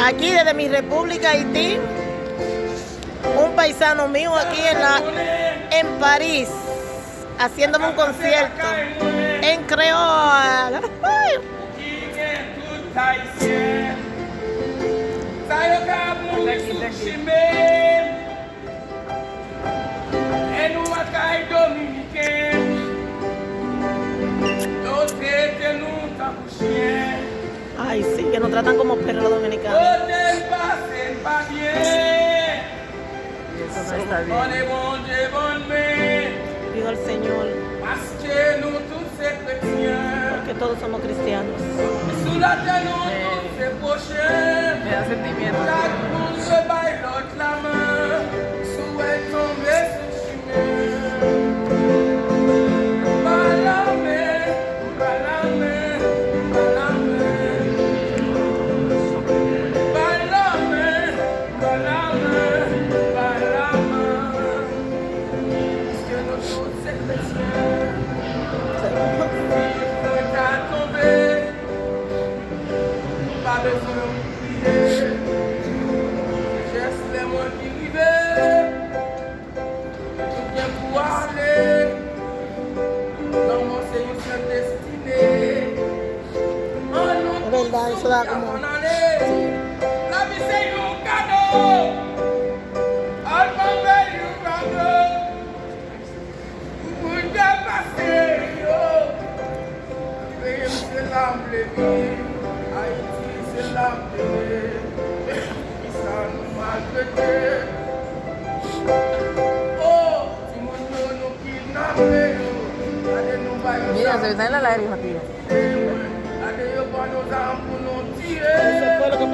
Aquí desde mi República Haití, un paisano mío aquí en París, haciéndome un concierto en creol. Ay, sí, que nos tratan como perros dominicanos. Eso no está bien. Pido al Señor, porque todos somos cristianos. Me da sentimiento. Es verdad, eso da como... Mira, se me salen las lágrimas, tío. Eso fue lo que